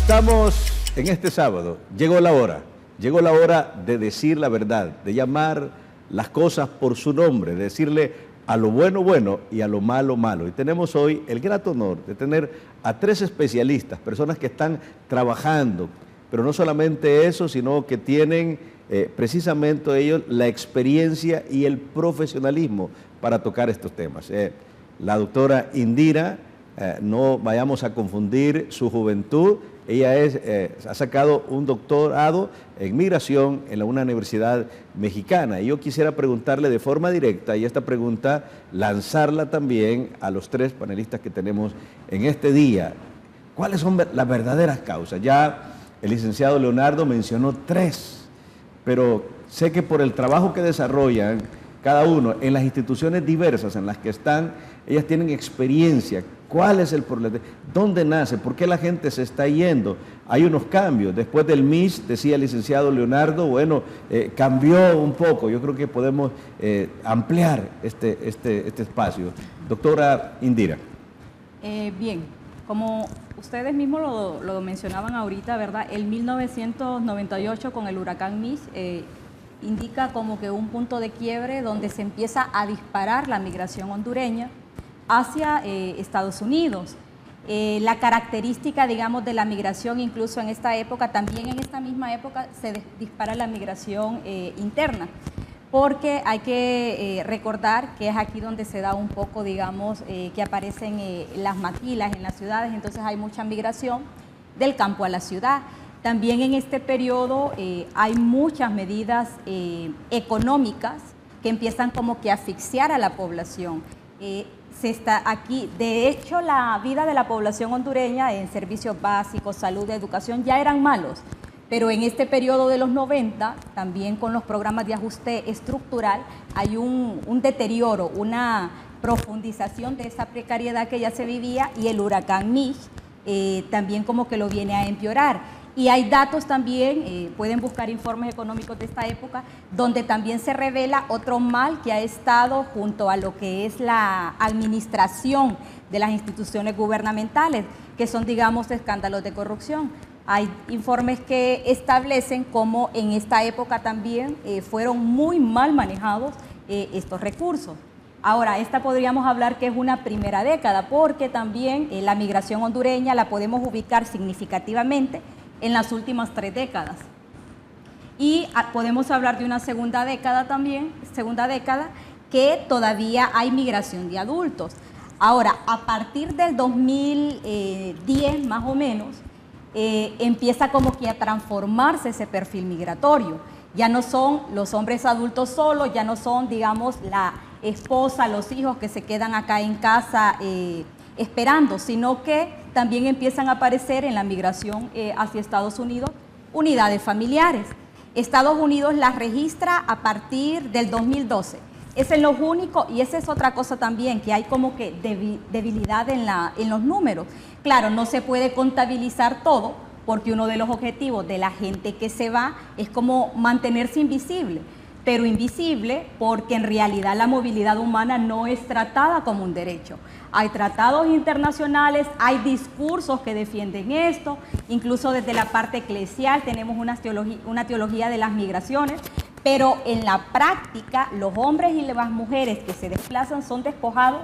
Estamos en este sábado, llegó la hora de decir la verdad, de llamar las cosas por su nombre, de decirle a lo bueno, bueno y a lo malo, malo. Y tenemos hoy el grato honor de tener a 3 especialistas, personas que están trabajando, pero no solamente eso, sino que tienen precisamente ellos la experiencia y el profesionalismo para tocar estos temas. La doctora Indira, no vayamos a confundir su juventud. Ella ha sacado un doctorado en migración en una universidad mexicana. Y yo quisiera preguntarle de forma directa, y esta pregunta lanzarla también a los 3 panelistas que tenemos en este día. ¿Cuáles son las verdaderas causas? Ya el licenciado Leonardo mencionó 3, pero sé que por el trabajo que desarrollan cada uno en las instituciones diversas en las que están, ellas tienen experiencia. ¿Cuál es el problema? ¿Dónde nace? ¿Por qué la gente se está yendo? Hay unos cambios. Después del MIS, decía el licenciado Leonardo, bueno, cambió un poco. Yo creo que podemos ampliar este espacio. Doctora Indira. Bien, como ustedes mismos lo mencionaban ahorita, ¿verdad? El 1998 con el huracán MIS indica como que un punto de quiebre donde se empieza a disparar la migración hondureña hacia Estados Unidos. La característica, digamos, de la migración, incluso en esta época, también en esta misma época, se dispara la migración interna, porque hay que recordar que es aquí donde se da un poco, digamos, que aparecen las maquilas en las ciudades, entonces hay mucha migración del campo a la ciudad. También en este periodo hay muchas medidas económicas que empiezan como que a asfixiar a la población. Se está aquí, de hecho, la vida de la población hondureña en servicios básicos, salud, educación, ya eran malos, pero en este periodo de los 90, también con los programas de ajuste estructural, hay un deterioro, una profundización de esa precariedad que ya se vivía, y el huracán Mitch también como que lo viene a empeorar. Y hay datos también, pueden buscar informes económicos de esta época, donde también se revela otro mal que ha estado junto a lo que es la administración de las instituciones gubernamentales, que son, digamos, escándalos de corrupción. Hay informes que establecen cómo en esta época también fueron muy mal manejados estos recursos. Ahora, esta podríamos hablar que es una primera década, porque también la migración hondureña la podemos ubicar significativamente en las últimas 3 décadas. Y podemos hablar de una segunda década también, que todavía hay migración de adultos. Ahora, a partir del 2010 más o menos, empieza como que a transformarse ese perfil migratorio. Ya no son los hombres adultos solos, ya no son, digamos, la esposa, los hijos que se quedan acá en casa esperando, sino que también empiezan a aparecer en la migración hacia Estados Unidos unidades familiares. Estados Unidos las registra a partir del 2012. Ese es lo único, y esa es otra cosa también, que hay como que debilidad en los números. Claro, no se puede contabilizar todo, porque uno de los objetivos de la gente que se va es como mantenerse invisible, pero invisible porque en realidad la movilidad humana no es tratada como un derecho. Hay tratados internacionales, hay discursos que defienden esto, incluso desde la parte eclesial tenemos una teología de las migraciones, pero en la práctica los hombres y las mujeres que se desplazan son despojados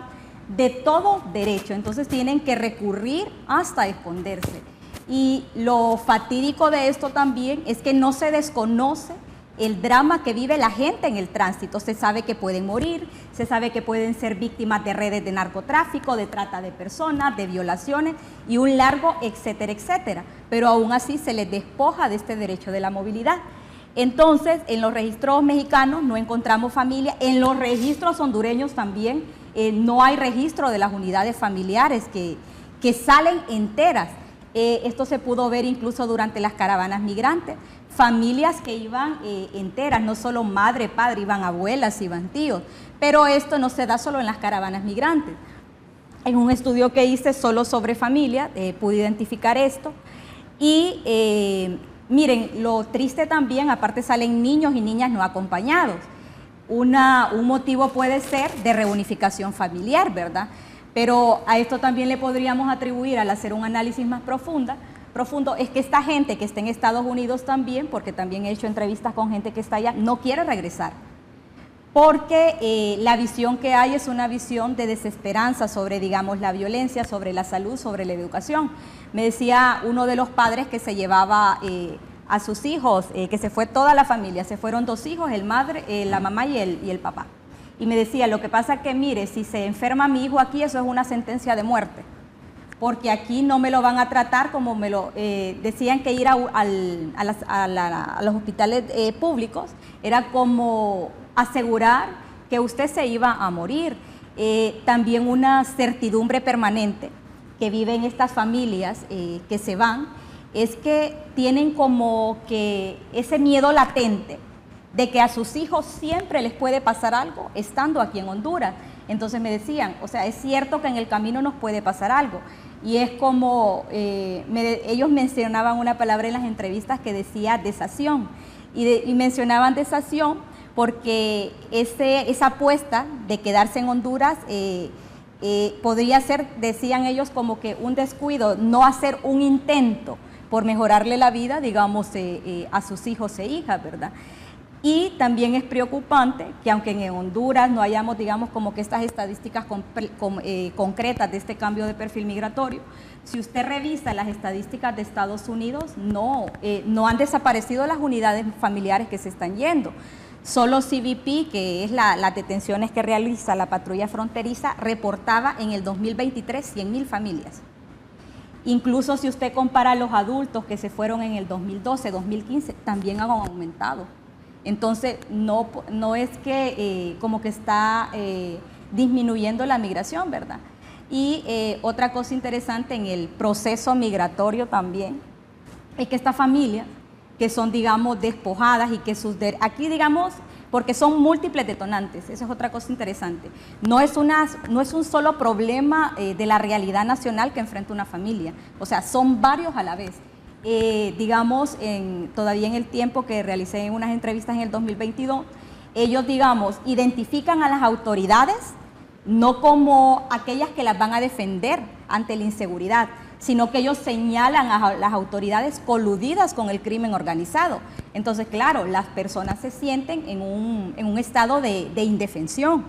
de todo derecho, entonces tienen que recurrir hasta esconderse. Y lo fatídico de esto también es que no se desconoce el drama que vive la gente en el tránsito. Se sabe que pueden morir, se sabe que pueden ser víctimas de redes de narcotráfico, de trata de personas, de violaciones y un largo etcétera, etcétera. Pero aún así se les despoja de este derecho de la movilidad. Entonces, en los registros mexicanos no encontramos familia, en los registros hondureños también no hay registro de las unidades familiares que salen enteras. Esto se pudo ver incluso durante las caravanas migrantes. Familias que iban enteras, no solo madre, padre, iban abuelas, iban tíos, pero esto no se da solo en las caravanas migrantes. En un estudio que hice solo sobre familia, pude identificar esto y miren, lo triste también, aparte salen niños y niñas no acompañados. Un motivo puede ser de reunificación familiar, ¿verdad? Pero a esto también le podríamos atribuir, al hacer un análisis más profundo, profundo es que esta gente que está en Estados Unidos también, porque también he hecho entrevistas con gente que está allá, no quiere regresar. Porque la visión que hay es una visión de desesperanza sobre, digamos, la violencia, sobre la salud, sobre la educación. Me decía uno de los padres que se llevaba a sus hijos, que se fue toda la familia, se fueron 2 hijos, la mamá y el papá. Y me decía, lo que pasa es que, mire, si se enferma mi hijo aquí, eso es una sentencia de muerte. Porque aquí no me lo van a tratar como me lo decían que ir a los hospitales públicos era como asegurar que usted se iba a morir. También una certidumbre permanente que viven estas familias que se van, es que tienen como que ese miedo latente de que a sus hijos siempre les puede pasar algo estando aquí en Honduras. Entonces me decían, o sea, es cierto que en el camino nos puede pasar algo. Y es como, ellos mencionaban una palabra en las entrevistas que decía desación. Y mencionaban desación porque esa apuesta de quedarse en Honduras podría ser, decían ellos, como que un descuido, no hacer un intento por mejorarle la vida, digamos, a sus hijos e hijas, ¿verdad? Y también es preocupante que aunque en Honduras no hayamos, digamos, como que estas estadísticas concretas de este cambio de perfil migratorio, si usted revisa las estadísticas de Estados Unidos, no han desaparecido las unidades familiares que se están yendo. Solo CBP, que es las detenciones que realiza la patrulla fronteriza, reportaba en el 2023 100,000 familias. Incluso si usted compara los adultos que se fueron en el 2012, 2015, también han aumentado. Entonces, no es que como que está disminuyendo la migración, ¿verdad? Y otra cosa interesante en el proceso migratorio también es que estas familias que son, digamos, despojadas y que aquí, digamos, porque son múltiples detonantes, eso es otra cosa interesante. No es un solo problema de la realidad nacional que enfrenta una familia, o sea, son varios a la vez. Digamos, todavía en el tiempo que realicé unas entrevistas en el 2022, ellos, digamos, identifican a las autoridades no como aquellas que las van a defender ante la inseguridad, sino que ellos señalan a las autoridades coludidas con el crimen organizado. Entonces, claro, las personas se sienten en un estado de indefensión.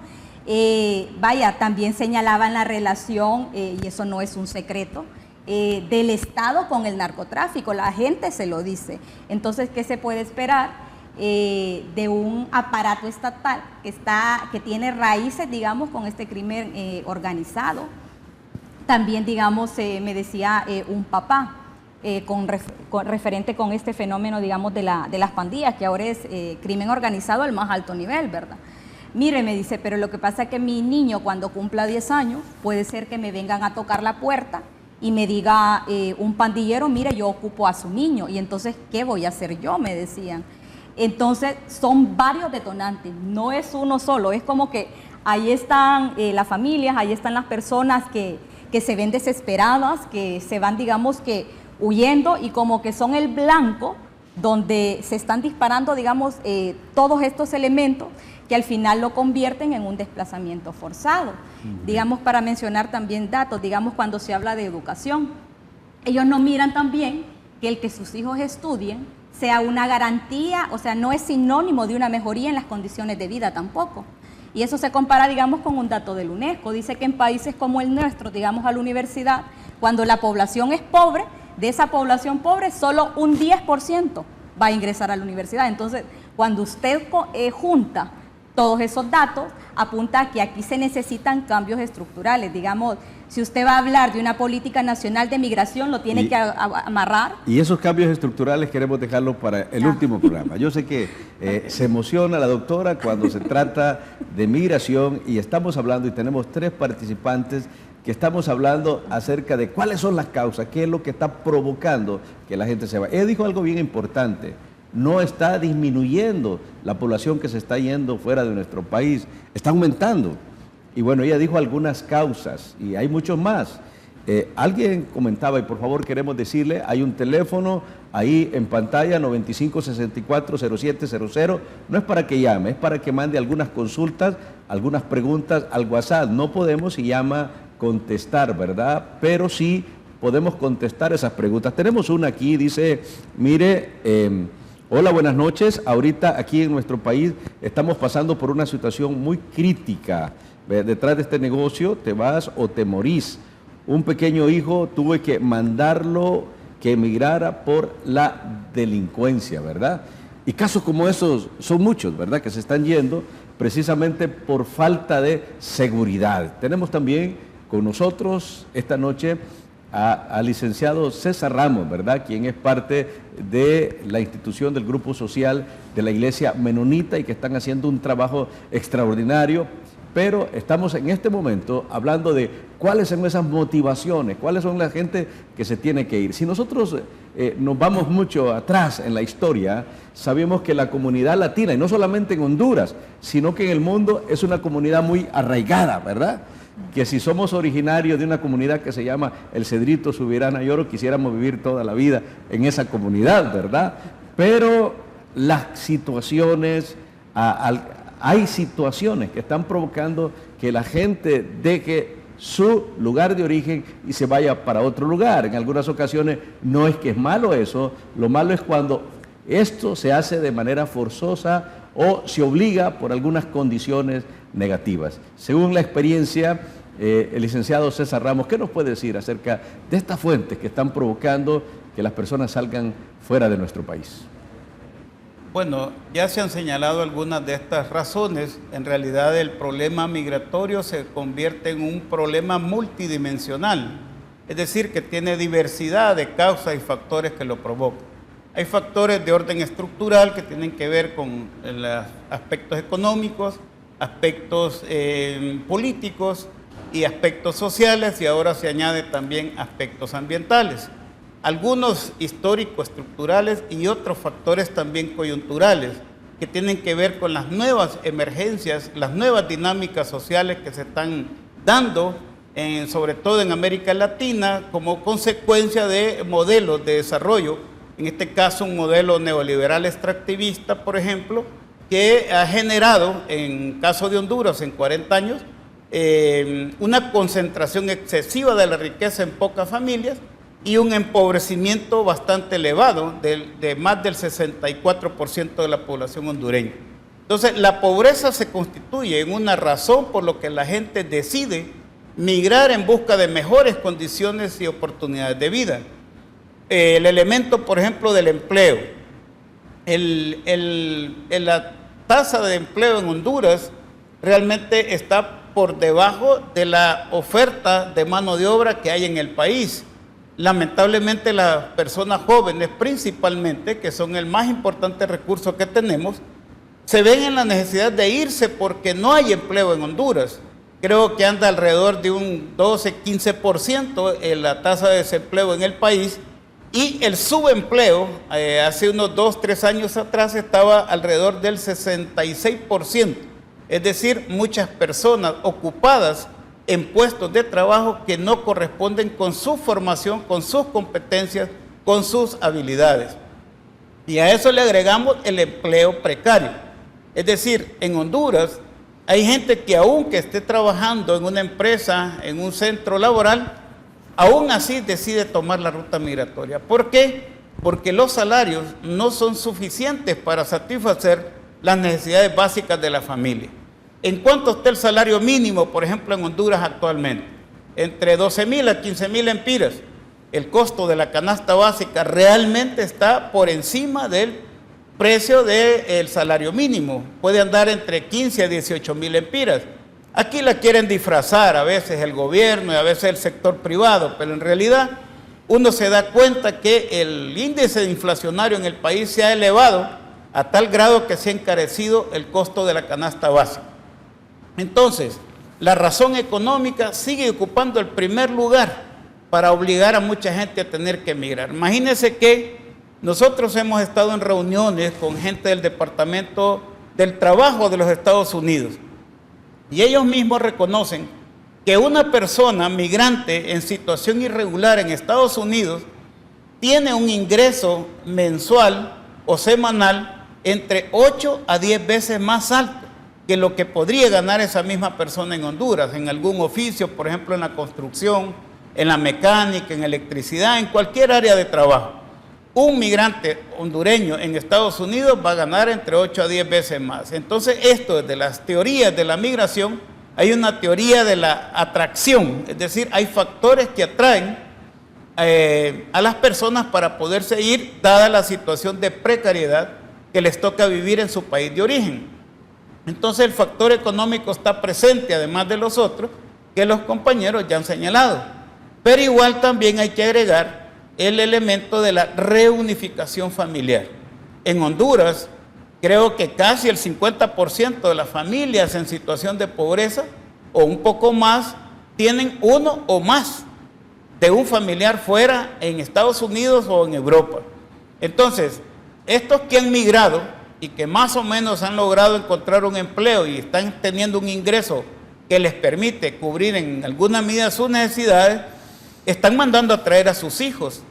También señalaban la relación, y eso no es un secreto, del Estado con el narcotráfico, la gente se lo dice. Entonces, ¿qué se puede esperar de un aparato estatal que tiene raíces, digamos, con este crimen organizado? También, digamos, me decía un papá referente con este fenómeno, digamos, de las pandillas, que ahora es crimen organizado al más alto nivel, ¿verdad? Mire, me dice, pero lo que pasa es que mi niño cuando cumpla 10 años, puede ser que me vengan a tocar la puerta y me diga un pandillero, mire, yo ocupo a su niño, y entonces, ¿qué voy a hacer yo?, me decían. Entonces, son varios detonantes, no es uno solo, es como que ahí están las familias, ahí están las personas que se ven desesperadas, que se van, digamos, que huyendo, y como que son el blanco donde se están disparando, digamos, todos estos elementos que al final lo convierten en un desplazamiento forzado. Digamos, para mencionar también datos, digamos, cuando se habla de educación, ellos no miran también que el que sus hijos estudien sea una garantía, o sea, no es sinónimo de una mejoría en las condiciones de vida tampoco. Y eso se compara, digamos, con un dato del UNESCO. Dice que en países como el nuestro, digamos, a la universidad, cuando la población es pobre, de esa población pobre, solo un 10% va a ingresar a la universidad. Entonces, cuando usted junta todos esos datos, apunta a que aquí se necesitan cambios estructurales. Digamos, si usted va a hablar de una política nacional de migración, lo tiene que amarrar. Y esos cambios estructurales queremos dejarlos para el último programa. Yo sé que se emociona la doctora cuando se trata de migración, y estamos hablando, y tenemos 3 participantes que estamos hablando acerca de cuáles son las causas, qué es lo que está provocando que la gente se vaya. Ella dijo algo bien importante: no está disminuyendo la población que se está yendo fuera de nuestro país, está aumentando. Y bueno, ella dijo algunas causas, y hay muchos más. Alguien comentaba, y por favor queremos decirle, hay un teléfono ahí en pantalla, 95640700, no es para que llame, es para que mande algunas consultas, algunas preguntas al WhatsApp. No podemos, si llama, contestar, ¿verdad? Pero sí podemos contestar esas preguntas. Tenemos una aquí, dice, mire, hola, buenas noches. Ahorita aquí en nuestro país estamos pasando por una situación muy crítica. Detrás de este negocio te vas o te morís. Un pequeño hijo tuve que mandarlo que emigrara por la delincuencia, ¿verdad? Y casos como esos son muchos, ¿verdad? Que se están yendo precisamente por falta de seguridad. Tenemos también con nosotros esta noche al licenciado César Ramos, ¿verdad? Quien es parte de la institución del Grupo Social de la Iglesia Menonita y que están haciendo un trabajo extraordinario. Pero estamos en este momento hablando de cuáles son esas motivaciones, cuáles son la gente que se tiene que ir. Si nosotros nos vamos mucho atrás en la historia, sabemos que la comunidad latina, y no solamente en Honduras, sino que en el mundo es una comunidad muy arraigada, ¿verdad? Que si somos originarios de una comunidad que se llama El Cedrito, Subirana y Oro, quisiéramos vivir toda la vida en esa comunidad, ¿verdad? Pero las situaciones, hay situaciones que están provocando que la gente deje su lugar de origen y se vaya para otro lugar. En algunas ocasiones no es que es malo eso, lo malo es cuando esto se hace de manera forzosa o se obliga por algunas condiciones negativas. Según la experiencia, el licenciado César Ramos, ¿qué nos puede decir acerca de estas fuentes que están provocando que las personas salgan fuera de nuestro país? Bueno, ya se han señalado algunas de estas razones. En realidad el problema migratorio se convierte en un problema multidimensional, es decir, que tiene diversidad de causas y factores que lo provocan. Hay factores de orden estructural que tienen que ver con los aspectos económicos, aspectos políticos y aspectos sociales, y ahora se añade también aspectos ambientales. Algunos histórico-estructurales y otros factores también coyunturales que tienen que ver con las nuevas emergencias, las nuevas dinámicas sociales que se están dando, sobre todo en América Latina, como consecuencia de modelos de desarrollo, en este caso un modelo neoliberal extractivista, por ejemplo, que ha generado, en caso de Honduras, en 40 años, una concentración excesiva de la riqueza en pocas familias, y un empobrecimiento bastante elevado de más del 64% de la población hondureña. Entonces, la pobreza se constituye en una razón por lo que la gente decide migrar en busca de mejores condiciones y oportunidades de vida. El elemento, por ejemplo, del empleo. La tasa de empleo en Honduras realmente está por debajo de la oferta de mano de obra que hay en el país. Lamentablemente las personas jóvenes principalmente, que son el más importante recurso que tenemos, se ven en la necesidad de irse porque no hay empleo en Honduras. Creo que anda alrededor de un 12-15% la tasa de desempleo en el país, y el subempleo hace unos 2-3 años atrás estaba alrededor del 66%, es decir, muchas personas ocupadas en puestos de trabajo que no corresponden con su formación, con sus competencias, con sus habilidades. Y a eso le agregamos el empleo precario. Es decir, en Honduras hay gente que aunque esté trabajando en una empresa, en un centro laboral, aún así decide tomar la ruta migratoria. ¿Por qué? Porque los salarios no son suficientes para satisfacer las necesidades básicas de la familia. ¿En cuánto está el salario mínimo, por ejemplo, en Honduras actualmente? Entre 12,000 a 15,000 empiras. El costo de la canasta básica realmente está por encima del precio del salario mínimo. Puede andar entre 15 a 18,000 empiras. Aquí la quieren disfrazar a veces el gobierno y a veces el sector privado, pero en realidad uno se da cuenta que el índice inflacionario en el país se ha elevado a tal grado que se ha encarecido el costo de la canasta básica. Entonces, la razón económica sigue ocupando el primer lugar para obligar a mucha gente a tener que emigrar. Imagínense que nosotros hemos estado en reuniones con gente del Departamento del Trabajo de los Estados Unidos y ellos mismos reconocen que una persona migrante en situación irregular en Estados Unidos tiene un ingreso mensual o semanal entre 8 a 10 veces más alto que lo que podría ganar esa misma persona en Honduras, en algún oficio, por ejemplo en la construcción, en la mecánica, en electricidad, en cualquier área de trabajo. Un migrante hondureño en Estados Unidos va a ganar entre 8 a 10 veces más. Entonces, esto de las teorías de la migración, hay una teoría de la atracción, es decir, hay factores que atraen a las personas para poderse ir, dada la situación de precariedad que les toca vivir en su país de origen. Entonces, el factor económico está presente, además de los otros, que los compañeros ya han señalado. Pero igual también hay que agregar el elemento de la reunificación familiar. En Honduras, creo que casi el 50% de las familias en situación de pobreza, o un poco más, tienen uno o más de un familiar fuera en Estados Unidos o en Europa. Entonces, estos que han migrado y que más o menos han logrado encontrar un empleo y están teniendo un ingreso que les permite cubrir en alguna medida sus necesidades, están mandando a traer a sus hijos,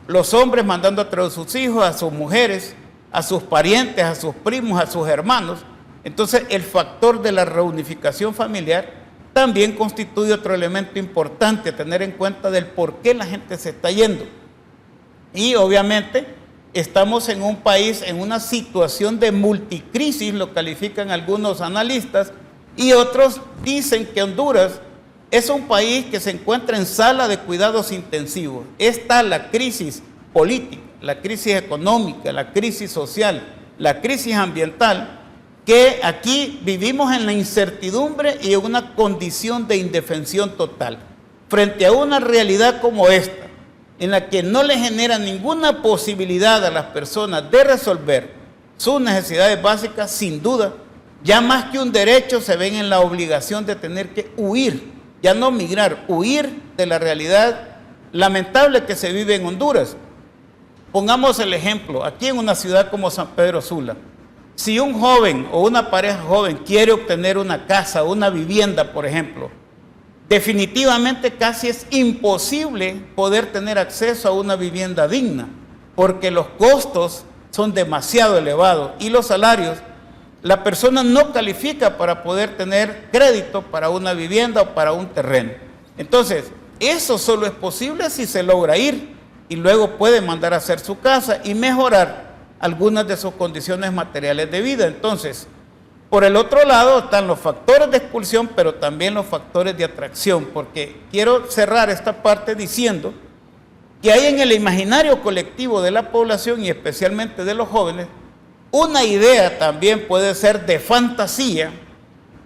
los hombres mandando a traer a sus hijos, a sus mujeres, a sus parientes, a sus primos, a sus hermanos. Entonces, el factor de la reunificación familiar también constituye otro elemento importante a tener en cuenta del por qué la gente se está yendo. Y obviamente estamos en un país en una situación de multicrisis, lo califican algunos analistas, y otros dicen que Honduras es un país que se encuentra en sala de cuidados intensivos. Está la crisis política, la crisis económica, la crisis social, la crisis ambiental, que aquí vivimos en la incertidumbre y en una condición de indefensión total. Frente a una realidad como esta, en la que no le genera ninguna posibilidad a las personas de resolver sus necesidades básicas, sin duda, ya más que un derecho, se ven en la obligación de tener que huir, ya no migrar, huir de la realidad lamentable que se vive en Honduras. Pongamos el ejemplo, aquí en una ciudad como San Pedro Sula, si un joven o una pareja joven quiere obtener una casa, una vivienda, por ejemplo, definitivamente casi es imposible poder tener acceso a una vivienda digna, porque los costos son demasiado elevados y los salarios, la persona no califica para poder tener crédito para una vivienda o para un terreno. Entonces, eso solo es posible si se logra ir y luego puede mandar a hacer su casa y mejorar algunas de sus condiciones materiales de vida. Entonces, por el otro lado están los factores de expulsión, pero también los factores de atracción, porque quiero cerrar esta parte diciendo que hay en el imaginario colectivo de la población y especialmente de los jóvenes una idea también puede ser de fantasía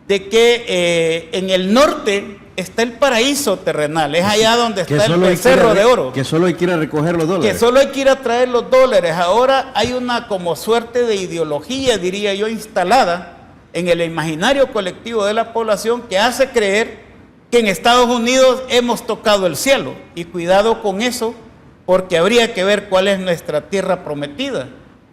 de que en el norte está el paraíso terrenal, es allá donde está el becerro de oro. Que solo hay que ir a recoger los dólares. Que solo hay que ir a traer los dólares. Ahora hay una como suerte de ideología, diría yo, instalada en el imaginario colectivo de la población que hace creer que en Estados Unidos hemos tocado el cielo. Y cuidado con eso, porque habría que ver cuál es nuestra tierra prometida.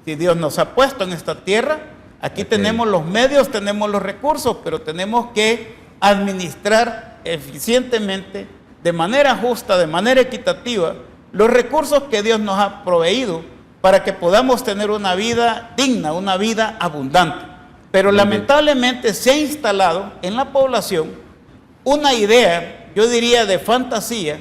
Si Dios nos ha puesto en esta tierra, aquí tenemos los medios, tenemos los recursos, pero tenemos que administrar eficientemente, de manera justa, de manera equitativa, los recursos que Dios nos ha proveído para que podamos tener una vida digna, una vida abundante. Pero lamentablemente se ha instalado en la población una idea, yo diría de fantasía,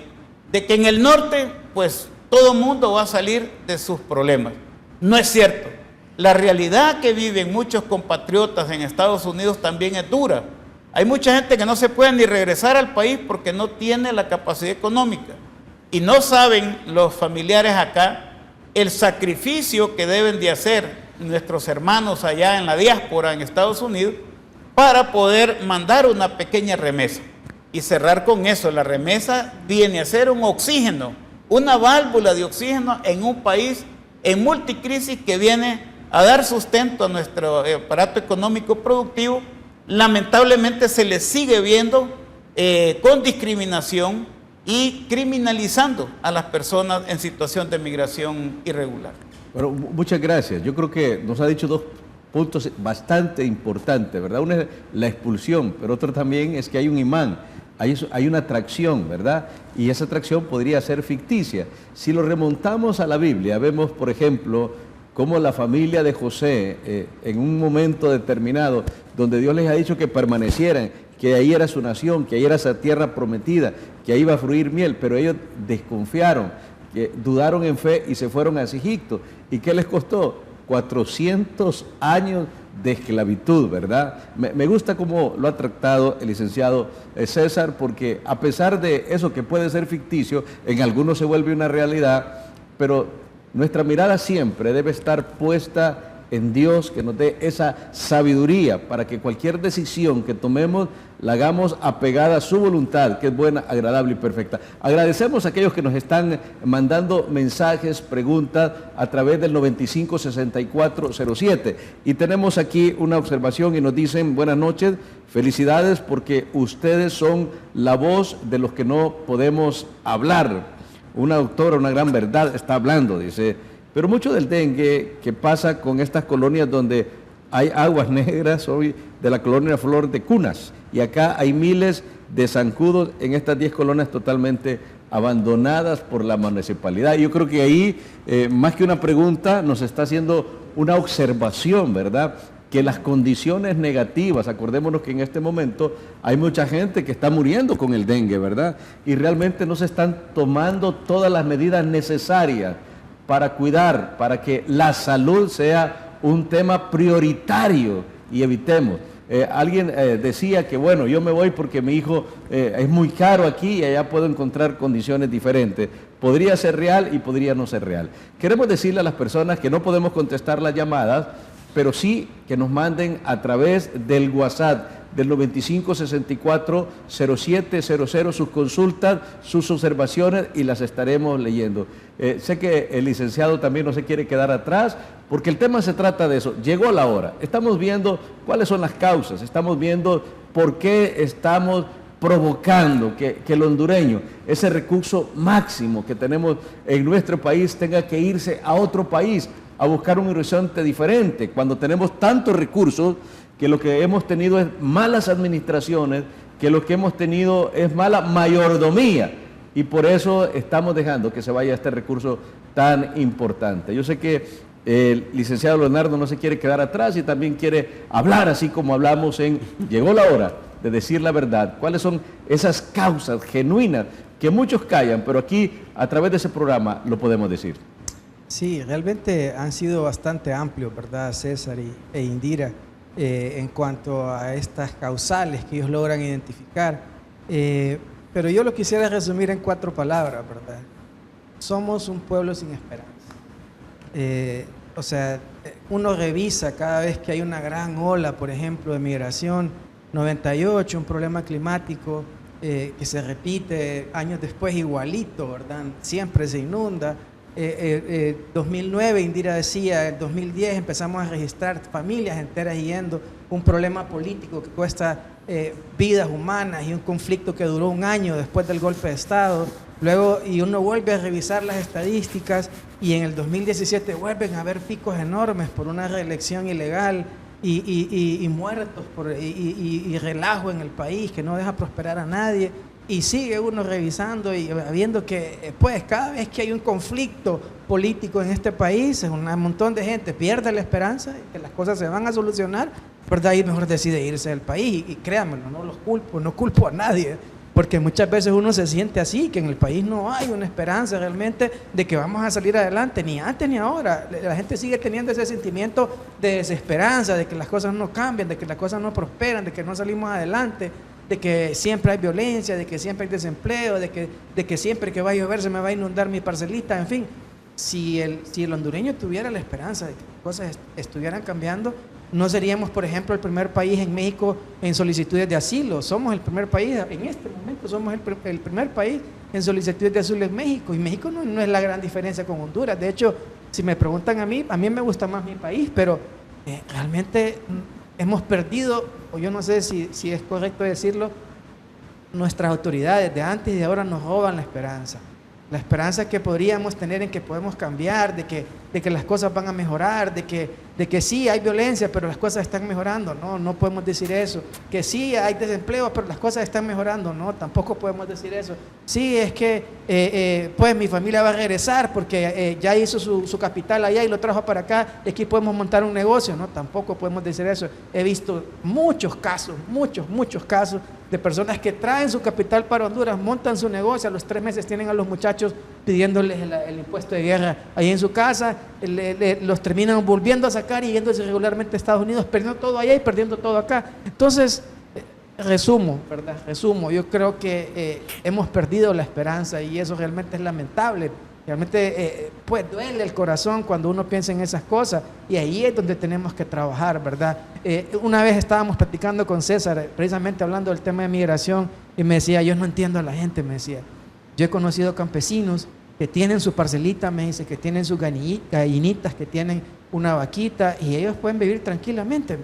de que en el norte, pues todo mundo va a salir de sus problemas. No es cierto. La realidad que viven muchos compatriotas en Estados Unidos también es dura. Hay mucha gente que no se puede ni regresar al país porque no tiene la capacidad económica. Y no saben los familiares acá el sacrificio que deben de hacer nuestros hermanos allá en la diáspora en Estados Unidos para poder mandar una pequeña remesa. Y cerrar con eso, la remesa viene a ser un oxígeno, una válvula de oxígeno en un país en multicrisis que viene a dar sustento a nuestro aparato económico productivo. Lamentablemente se le sigue viendo con discriminación y criminalizando a las personas en situación de migración irregular. Bueno, muchas gracias. Yo creo que nos ha dicho dos puntos bastante importantes, ¿verdad? Uno es la expulsión, pero otro también es que hay un imán, hay una atracción, ¿verdad? Y esa atracción podría ser ficticia. Si lo remontamos a la Biblia, vemos, por ejemplo, cómo la familia de José, en un momento determinado, donde Dios les ha dicho que permanecieran, que ahí era su nación, que ahí era esa tierra prometida, que ahí iba a fluir miel, pero ellos desconfiaron, que dudaron en fe y se fueron hacia Egipto. ¿Y qué les costó? 400 años de esclavitud, ¿verdad? Me gusta cómo lo ha tratado el licenciado César, porque a pesar de eso que puede ser ficticio, en algunos se vuelve una realidad, pero nuestra mirada siempre debe estar puesta en Dios, que nos dé esa sabiduría para que cualquier decisión que tomemos la hagamos apegada a su voluntad, que es buena, agradable y perfecta. Agradecemos a aquellos que nos están mandando mensajes, preguntas a través del 956407. Y tenemos aquí una observación y nos dicen: buenas noches, felicidades porque ustedes son la voz de los que no podemos hablar. Una doctora, una gran verdad está hablando, dice. Pero mucho del dengue que pasa con estas colonias donde hay aguas negras, hoy de la colonia Flor de Cunas, y acá hay miles de zancudos en estas 10 colonias totalmente abandonadas por la municipalidad. Yo creo que ahí, más que una pregunta, nos está haciendo una observación, ¿verdad? Que las condiciones negativas, acordémonos que en este momento hay mucha gente que está muriendo con el dengue, ¿verdad? Y realmente no se están tomando todas las medidas necesarias para cuidar, para que la salud sea un tema prioritario y evitemos. Alguien decía que bueno, yo me voy porque mi hijo es muy caro aquí y allá puedo encontrar condiciones diferentes. Podría ser real y podría no ser real. Queremos decirle a las personas que no podemos contestar las llamadas, pero sí que nos manden a través del WhatsApp del 95640700 sus consultas, sus observaciones y las estaremos leyendo. Sé que el licenciado también no se quiere quedar atrás, porque el tema se trata de eso. Llegó la hora. Estamos viendo cuáles son las causas, estamos viendo por qué estamos provocando que el hondureño, ese recurso máximo que tenemos en nuestro país, tenga que irse a otro país a buscar un horizonte diferente, cuando tenemos tantos recursos que lo que hemos tenido es malas administraciones, que lo que hemos tenido es mala mayordomía, y por eso estamos dejando que se vaya este recurso tan importante. Yo sé que el licenciado Leonardo no se quiere quedar atrás y también quiere hablar, así como hablamos en Llegó la hora de decir la verdad. ¿Cuáles son esas causas genuinas que muchos callan, pero aquí a través de ese programa lo podemos decir? Sí, realmente han sido bastante amplios, ¿verdad, César e Indira? En cuanto a estas causales que ellos logran identificar, pero yo lo quisiera resumir en 4 palabras, ¿verdad? Somos un pueblo sin esperanza. O sea, uno revisa cada vez que hay una gran ola, por ejemplo, de migración, 98, un problema climático que se repite años después igualito, ¿verdad? Siempre se inunda. 2009, Indira decía, en 2010 empezamos a registrar familias enteras yendo, un problema político que cuesta vidas humanas y un conflicto que duró un año después del golpe de Estado. Luego, y uno vuelve a revisar las estadísticas y en el 2017 vuelven a haber picos enormes por una reelección ilegal y muertos y relajo en el país que no deja prosperar a nadie. Y sigue uno revisando y viendo que pues cada vez que hay un conflicto político en este país, un montón de gente pierde la esperanza de que las cosas se van a solucionar, ¿verdad? Y mejor decide irse del país. Y créanmelo, no los culpo, no culpo a nadie, porque muchas veces uno se siente así, que en el país no hay una esperanza realmente de que vamos a salir adelante, ni antes ni ahora. La gente sigue teniendo ese sentimiento de desesperanza, de que las cosas no cambian, de que las cosas no prosperan, de que no salimos adelante, de que siempre hay violencia, de que siempre hay desempleo, de que siempre que va a llover se me va a inundar mi parcelita, en fin. Si el hondureño tuviera la esperanza de que las cosas estuvieran cambiando, no seríamos, por ejemplo, el primer país en México en solicitudes de asilo. Somos el primer país, en este momento somos el primer país en solicitudes de asilo en México, y México no es la gran diferencia con Honduras. De hecho, si me preguntan a mí me gusta más mi país, pero realmente hemos perdido, o yo no sé si es correcto decirlo, nuestras autoridades de antes y de ahora nos roban la esperanza. La esperanza que podríamos tener en que podemos cambiar, de que las cosas van a mejorar, de que sí hay violencia, pero las cosas están mejorando. No, no podemos decir eso. Que sí hay desempleo, pero las cosas están mejorando. No, tampoco podemos decir eso. Sí, es que pues mi familia va a regresar porque ya hizo su capital allá y lo trajo para acá y aquí podemos montar un negocio. No, tampoco podemos decir eso. He visto muchos casos de personas que traen su capital para Honduras, montan su negocio, a los 3 meses tienen a los muchachos pidiéndoles el impuesto de guerra ahí en su casa, los terminan volviendo a sacar y yéndose regularmente a Estados Unidos, perdiendo todo allá y perdiendo todo acá. Entonces, resumo, yo creo que hemos perdido la esperanza y eso realmente es lamentable. Realmente pues duele el corazón cuando uno piensa en esas cosas y ahí es donde tenemos que trabajar, ¿verdad? Una vez estábamos platicando con César, precisamente hablando del tema de migración, y me decía, yo no entiendo a la gente, me decía. Yo he conocido campesinos que tienen su parcelita, me dice, que tienen sus gallinitas, que tienen una vaquita y ellos pueden vivir tranquilamente.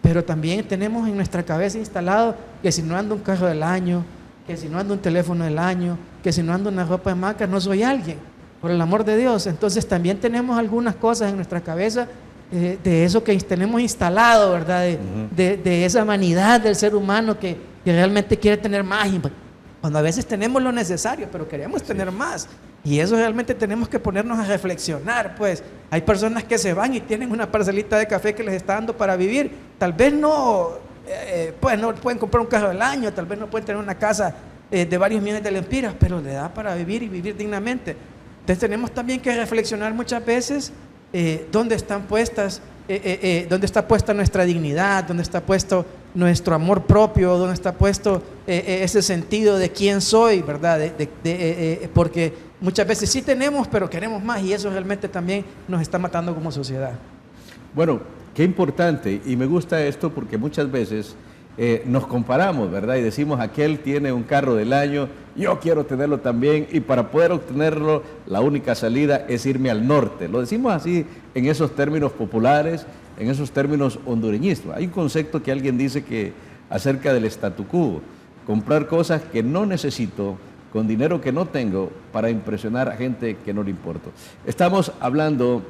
Pero también tenemos en nuestra cabeza instalado que si no anda un carro del año, que si no anda un teléfono del año, que si no anda una ropa de marca, no soy alguien, por el amor de Dios. Entonces también tenemos algunas cosas en nuestra cabeza de eso que tenemos instalado, ¿verdad? De esa vanidad del ser humano que realmente quiere tener más, cuando a veces tenemos lo necesario, pero queremos tener más. Y eso realmente tenemos que ponernos a reflexionar, pues. Hay personas que se van y tienen una parcelita de café que les está dando para vivir. Tal vez pues no pueden comprar un carro del año, tal vez no pueden tener una casa de varios millones de lempiras, pero le da para vivir y vivir dignamente. Entonces tenemos también que reflexionar muchas veces dónde están puestas, dónde está puesta nuestra dignidad, dónde está puesto nuestro amor propio, dónde está puesto ese sentido de quién soy, ¿verdad? Porque muchas veces sí tenemos, pero queremos más y eso realmente también nos está matando como sociedad. Bueno, qué importante, y me gusta esto porque muchas veces nos comparamos, ¿verdad? Y decimos, aquel tiene un carro del año, yo quiero tenerlo también, y para poder obtenerlo, la única salida es irme al norte. Lo decimos así en esos términos populares, en esos términos hondureñistas. Hay un concepto que alguien dice que acerca del statu quo, comprar cosas que no necesito, con dinero que no tengo, para impresionar a gente que no le importa. Estamos hablando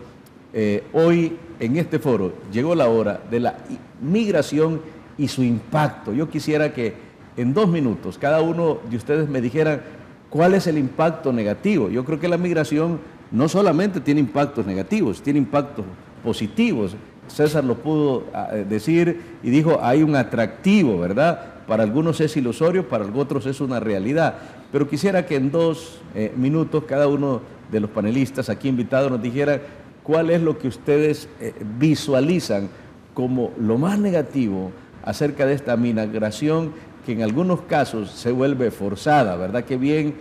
hoy en este foro, llegó la hora de la migración y su impacto. Yo quisiera que en 2 minutos cada uno de ustedes me dijeran cuál es el impacto negativo. Yo creo que la migración no solamente tiene impactos negativos, tiene impactos positivos. César lo pudo decir y dijo, hay un atractivo, ¿verdad? Para algunos es ilusorio, para otros es una realidad. Pero quisiera que en 2 minutos cada uno de los panelistas aquí invitados nos dijera cuál es lo que ustedes visualizan como lo más negativo acerca de esta migración que en algunos casos se vuelve forzada, ¿verdad? Que bien,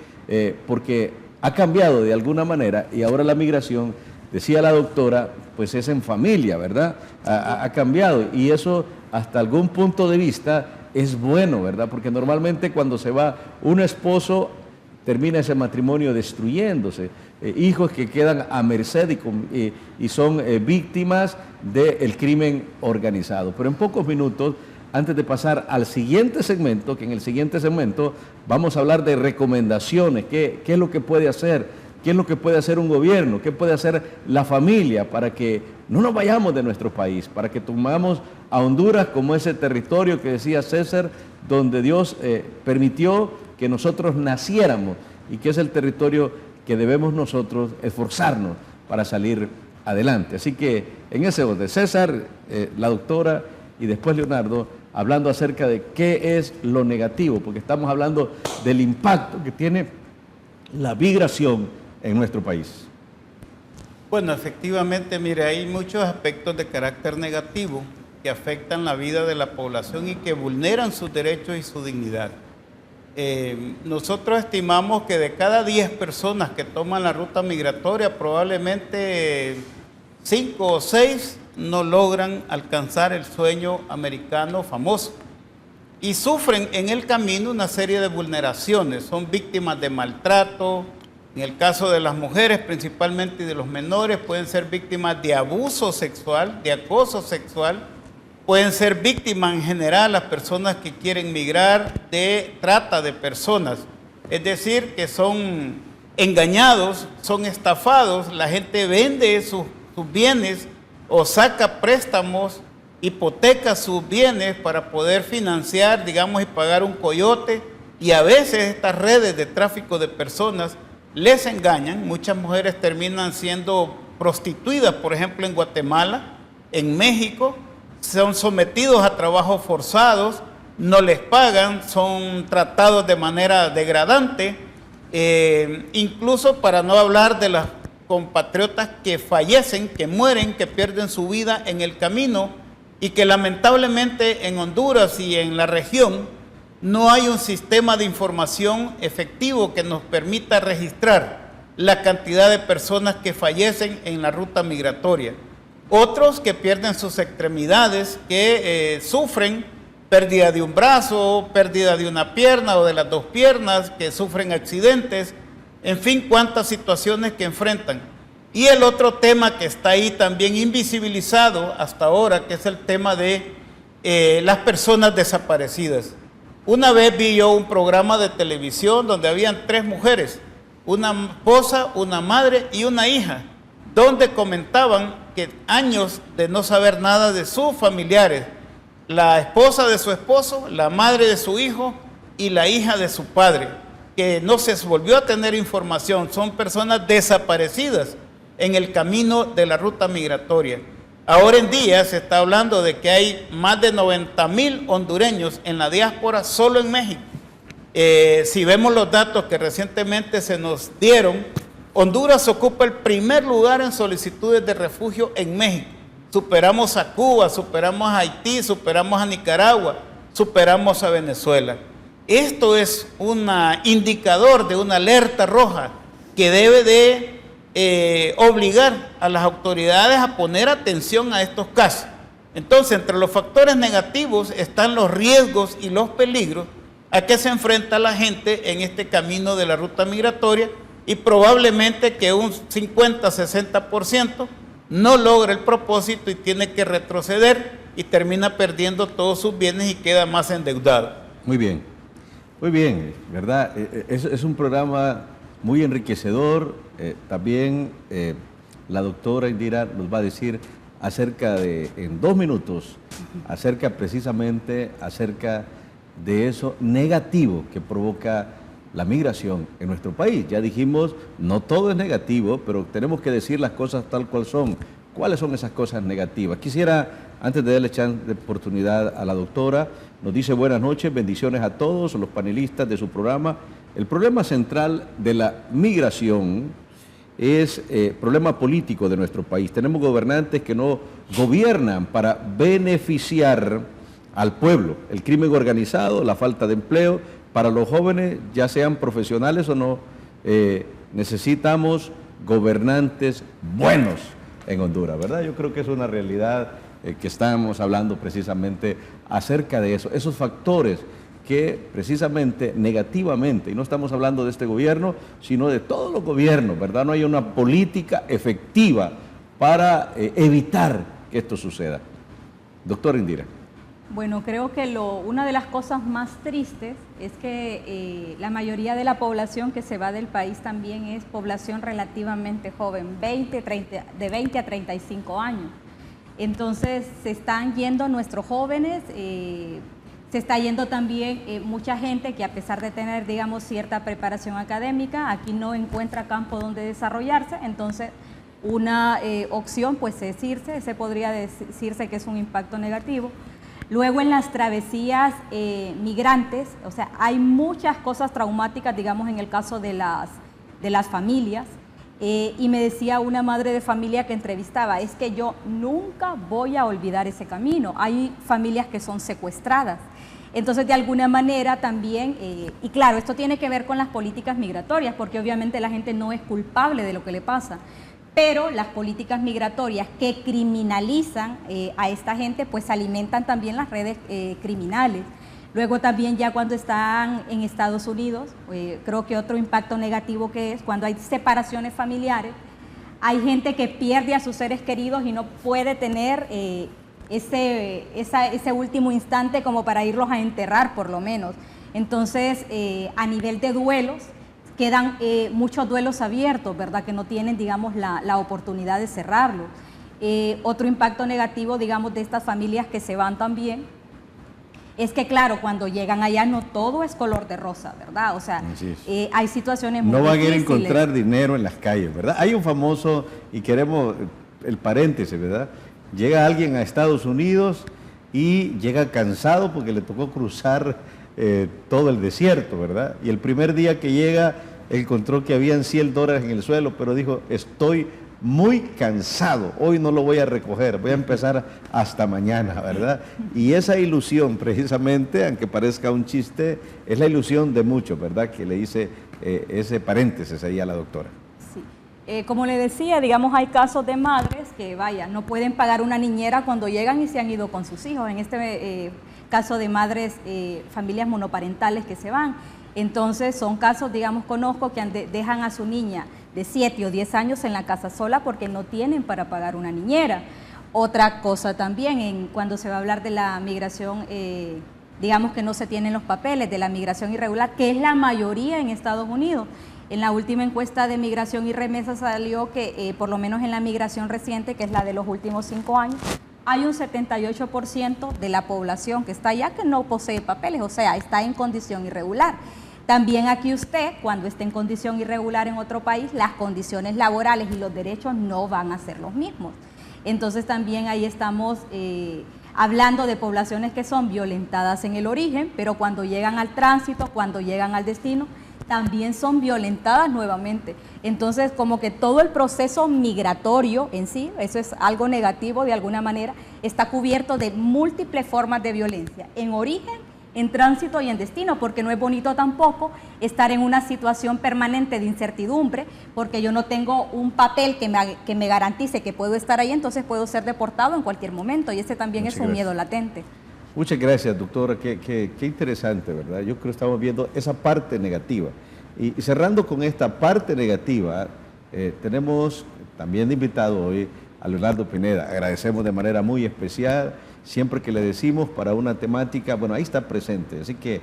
porque ha cambiado de alguna manera y ahora la migración, decía la doctora, pues es en familia, ¿verdad? Ha cambiado y eso hasta algún punto de vista es bueno, ¿verdad? Porque normalmente cuando se va un esposo termina ese matrimonio destruyéndose, hijos que quedan a merced y son víctimas del crimen organizado. Pero en pocos minutos, antes de pasar al siguiente segmento, que en el siguiente segmento vamos a hablar de recomendaciones, qué es lo que puede hacer, qué es lo que puede hacer un gobierno, qué puede hacer la familia para que no nos vayamos de nuestro país, para que tomamos a Honduras como ese territorio que decía César, donde Dios permitió que nosotros naciéramos y que es el territorio que debemos nosotros esforzarnos para salir adelante. Así que en ese orden, César, la doctora y después Leonardo, hablando acerca de qué es lo negativo, porque estamos hablando del impacto que tiene la migración en nuestro país. Bueno, efectivamente, mire, hay muchos aspectos de carácter negativo que afectan la vida de la población y que vulneran sus derechos y su dignidad. Nosotros estimamos que de cada 10 personas que toman la ruta migratoria, probablemente 5 o 6 no logran alcanzar el sueño americano famoso y sufren en el camino una serie de vulneraciones. Son víctimas de maltrato, en el caso de las mujeres principalmente y de los menores pueden ser víctimas de abuso sexual, de acoso sexual, pueden ser víctimas en general las personas que quieren migrar de trata de personas, es decir, que son engañados, son estafados, la gente vende sus bienes o saca préstamos, hipoteca sus bienes para poder financiar, digamos, y pagar un coyote, y a veces estas redes de tráfico de personas les engañan. Muchas mujeres terminan siendo prostituidas, por ejemplo, en Guatemala, en México, son sometidos a trabajos forzados, no les pagan, son tratados de manera degradante, incluso para no hablar de las compatriotas que fallecen, que mueren, que pierden su vida en el camino, y que lamentablemente en Honduras y en la región no hay un sistema de información efectivo que nos permita registrar la cantidad de personas que fallecen en la ruta migratoria. Otros que pierden sus extremidades, que sufren pérdida de un brazo, pérdida de una pierna o de las dos piernas, que sufren accidentes, en fin, cuántas situaciones que enfrentan. Y el otro tema que está ahí también invisibilizado hasta ahora, que es el tema de las personas desaparecidas. Una vez vi yo un programa de televisión donde habían 3 mujeres, una esposa, una madre y una hija, donde comentaban que años de no saber nada de sus familiares, la esposa de su esposo, la madre de su hijo y la hija de su padre, que no se volvió a tener información, son personas desaparecidas en el camino de la ruta migratoria. Ahora en día se está hablando de que hay más de 90,000 hondureños en la diáspora solo en México. Si vemos los datos que recientemente se nos dieron, Honduras ocupa el primer lugar en solicitudes de refugio en México. Superamos a Cuba, superamos a Haití, superamos a Nicaragua, superamos a Venezuela. Esto es un indicador de una alerta roja que debe de obligar a las autoridades a poner atención a estos casos. Entonces, entre los factores negativos están los riesgos y los peligros a que se enfrenta la gente en este camino de la ruta migratoria, y probablemente que un 50-60% no logra el propósito y tiene que retroceder y termina perdiendo todos sus bienes y queda más endeudado. Muy bien, ¿verdad? Es un programa muy enriquecedor. También la doctora Indira nos va a decir acerca de, en 2 minutos, precisamente acerca de eso negativo que provoca la migración en nuestro país. Ya dijimos, no todo es negativo, pero tenemos que decir las cosas tal cual son. ¿Cuáles son esas cosas negativas? Quisiera, antes de darle chance de oportunidad a la doctora, nos dice buenas noches, bendiciones a todos los panelistas de su programa. El problema central de la migración es problema político de nuestro país. Tenemos gobernantes que no gobiernan para beneficiar al pueblo. El crimen organizado, la falta de empleo. Para los jóvenes, ya sean profesionales o no, necesitamos gobernantes buenos en Honduras, ¿verdad? Yo creo que es una realidad que estamos hablando precisamente acerca de eso, esos factores que precisamente negativamente, y no estamos hablando de este gobierno, sino de todos los gobiernos, ¿verdad? No hay una política efectiva para evitar que esto suceda. Doctora Indira. Bueno, creo que una de las cosas más tristes es que la mayoría de la población que se va del país también es población relativamente joven, de 20 a 35 años. Entonces se están yendo nuestros jóvenes, se está yendo también mucha gente que a pesar de tener, digamos, cierta preparación académica, aquí no encuentra campo donde desarrollarse. Entonces una opción pues es irse, ese podría decirse que es un impacto negativo. Luego en las travesías migrantes, o sea, hay muchas cosas traumáticas, digamos, en el caso de las familias. Y me decía una madre de familia que entrevistaba, es que yo nunca voy a olvidar ese camino. Hay familias que son secuestradas. Entonces, de alguna manera también, y claro, esto tiene que ver con las políticas migratorias, porque obviamente la gente no es culpable de lo que le pasa. Pero las políticas migratorias que criminalizan a esta gente, pues alimentan también las redes criminales. Luego también ya cuando están en Estados Unidos, creo que otro impacto negativo que es cuando hay separaciones familiares, hay gente que pierde a sus seres queridos y no puede tener ese último instante como para irlos a enterrar por lo menos. Entonces, a nivel de duelos, quedan muchos duelos abiertos, ¿verdad? Que no tienen, digamos, la oportunidad de cerrarlo. Otro impacto negativo, digamos, de estas familias que se van también, es que, claro, cuando llegan allá no todo es color de rosa, ¿verdad? O sea, hay situaciones muy difíciles. No van a ir a encontrar dinero en las calles, ¿verdad? Hay un famoso, y queremos el paréntesis, ¿verdad? Llega alguien a Estados Unidos y llega cansado porque le tocó cruzar todo el desierto, ¿verdad? Y el primer día que llega encontró que habían $100 en el suelo, pero dijo, estoy muy cansado, hoy no lo voy a recoger, voy a empezar hasta mañana, ¿verdad? Y esa ilusión precisamente, aunque parezca un chiste, es la ilusión de muchos, ¿verdad? Que le hice ese paréntesis ahí a la doctora. Sí. Como le decía, digamos, hay casos de madres que, vaya, no pueden pagar una niñera cuando llegan y se han ido con sus hijos. En este caso de madres, familias monoparentales que se van. Entonces, son casos, digamos, conozco que dejan a su niña de 7 o 10 años en la casa sola porque no tienen para pagar una niñera. Otra cosa también, cuando se va a hablar de la migración, digamos que no se tienen los papeles, de la migración irregular, que es la mayoría en Estados Unidos. En la última encuesta de migración y remesas salió que, por lo menos en la migración reciente, que es la de los últimos 5 años, hay un 78% de la población que está allá que no posee papeles, o sea, está en condición irregular. También aquí usted, cuando esté en condición irregular en otro país, las condiciones laborales y los derechos no van a ser los mismos. Entonces también ahí estamos hablando de poblaciones que son violentadas en el origen, pero cuando llegan al tránsito, cuando llegan al destino, también son violentadas nuevamente. Entonces, como que todo el proceso migratorio en sí, eso es algo negativo de alguna manera, está cubierto de múltiples formas de violencia, en origen, en tránsito y en destino, porque no es bonito tampoco estar en una situación permanente de incertidumbre, porque yo no tengo un papel que me garantice que puedo estar ahí, entonces puedo ser deportado en cualquier momento, y ese también es un miedo latente. Muchas gracias, doctora, qué interesante, ¿verdad? Yo creo que estamos viendo esa parte negativa. Y cerrando con esta parte negativa, tenemos también de invitado hoy a Leonardo Pineda. Agradecemos de manera muy especial. Siempre que le decimos para una temática, bueno, ahí está presente. Así que,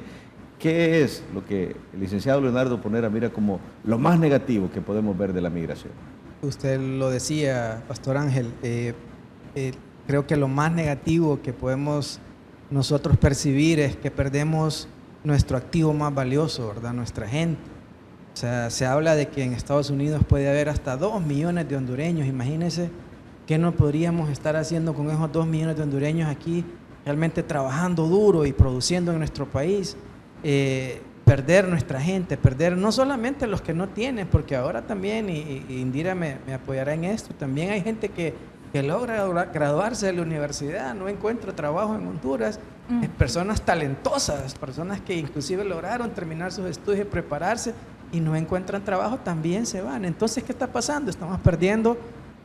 ¿qué es lo que el licenciado Leonardo Pineda mira como lo más negativo que podemos ver de la migración? Usted lo decía, Pastor Ángel, creo que lo más negativo que podemos nosotros percibir es que perdemos nuestro activo más valioso, ¿verdad? Nuestra gente. O sea, se habla de que en Estados Unidos puede haber hasta 2 millones de hondureños. Imagínense qué no podríamos estar haciendo con esos 2 millones de hondureños aquí, realmente trabajando duro y produciendo en nuestro país. Perder nuestra gente, perder no solamente los que no tienen, porque ahora también, y Indira me apoyará en esto, también hay gente que logra graduarse de la universidad, no encuentra trabajo en Honduras, personas talentosas, personas que inclusive lograron terminar sus estudios y prepararse y no encuentran trabajo, también se van. Entonces, ¿qué está pasando? Estamos perdiendo,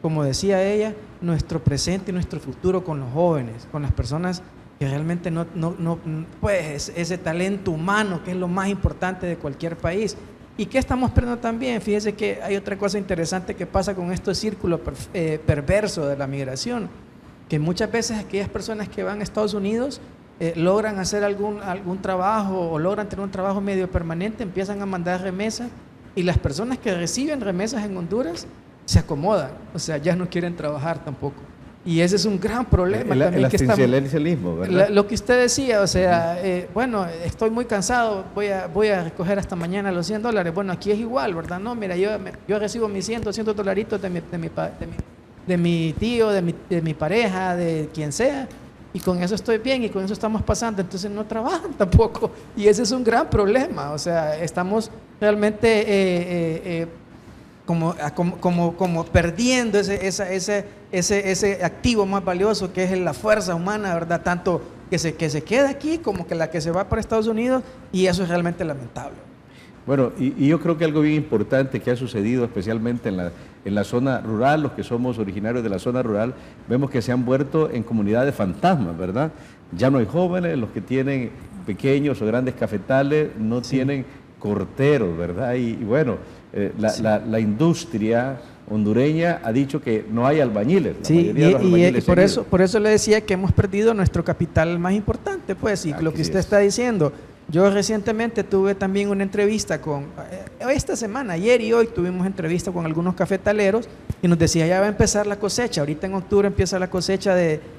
como decía ella, nuestro presente y nuestro futuro con los jóvenes, con las personas que realmente pues ese talento humano que es lo más importante de cualquier país. ¿Y qué estamos perdiendo también? Fíjese que hay otra cosa interesante que pasa con este círculo perverso de la migración, que muchas veces aquellas personas que van a Estados Unidos logran hacer algún trabajo o logran tener un trabajo medio permanente, empiezan a mandar remesas, y las personas que reciben remesas en Honduras se acomodan, o sea, ya no quieren trabajar tampoco. Y ese es un gran problema también. El asistencialismo, ¿verdad? Lo que usted decía, o sea, bueno, estoy muy cansado, voy a recoger hasta mañana los $100. Bueno, aquí es igual, ¿verdad? No, mira, yo recibo mis 100, 200 dolaritos de mi tío, de mi pareja, de quien sea, y con eso estoy bien y con eso estamos pasando. Entonces no trabajan tampoco, y ese es un gran problema. O sea, estamos realmente como perdiendo ese activo más valioso que es la fuerza humana, ¿verdad? Tanto que se queda aquí como que la que se va para Estados Unidos, y eso es realmente lamentable. Bueno, y yo creo que algo bien importante que ha sucedido especialmente en la zona rural, los que somos originarios de la zona rural, vemos que se han vuelto en comunidades fantasmas, ¿verdad? Ya no hay jóvenes, los que tienen pequeños o grandes cafetales no tienen corteros, ¿verdad? Y bueno, la industria hondureña ha dicho que no hay albañiles. Sí, y por eso le decía que hemos perdido nuestro capital más importante, pues, y lo que usted está diciendo, Yo recientemente tuve también una entrevista esta semana, ayer y hoy tuvimos entrevista con algunos cafetaleros y nos decía, ya va a empezar la cosecha, ahorita en octubre empieza la cosecha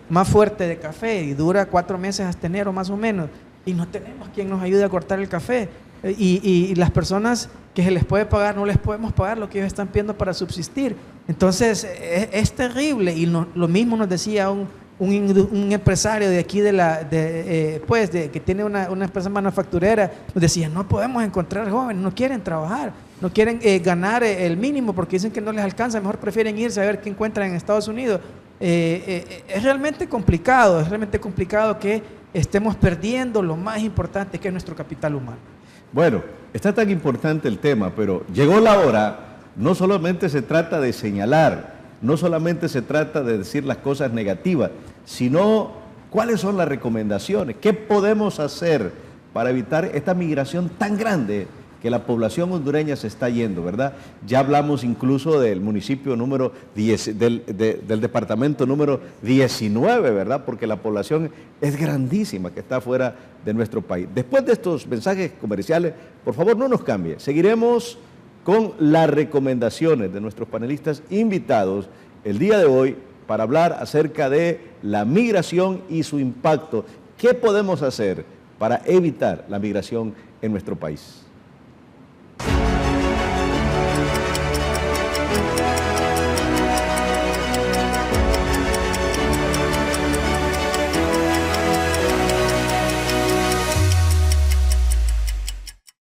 más fuerte de café y dura 4 meses hasta enero más o menos, y no tenemos quien nos ayude a cortar el café. Y las personas que se les puede pagar, no les podemos pagar lo que ellos están pidiendo para subsistir. Entonces es terrible, y lo mismo nos decía un empresario de aquí que tiene una empresa manufacturera, nos decía, no podemos encontrar jóvenes, no quieren trabajar, no quieren ganar el mínimo porque dicen que no les alcanza, mejor prefieren irse a ver qué encuentran en Estados Unidos. Es realmente complicado que estemos perdiendo lo más importante, que es nuestro capital humano. Bueno, está tan importante el tema, pero llegó la hora. No solamente se trata de señalar, no solamente se trata de decir las cosas negativas, sino cuáles son las recomendaciones, qué podemos hacer para evitar esta migración tan grande que la población hondureña se está yendo, ¿verdad? Ya hablamos incluso del municipio número 10, del departamento número 19, ¿verdad? Porque la población es grandísima que está fuera de nuestro país. Después de estos mensajes comerciales, por favor no nos cambie, seguiremos con las recomendaciones de nuestros panelistas invitados el día de hoy para hablar acerca de la migración y su impacto. ¿Qué podemos hacer para evitar la migración en nuestro país?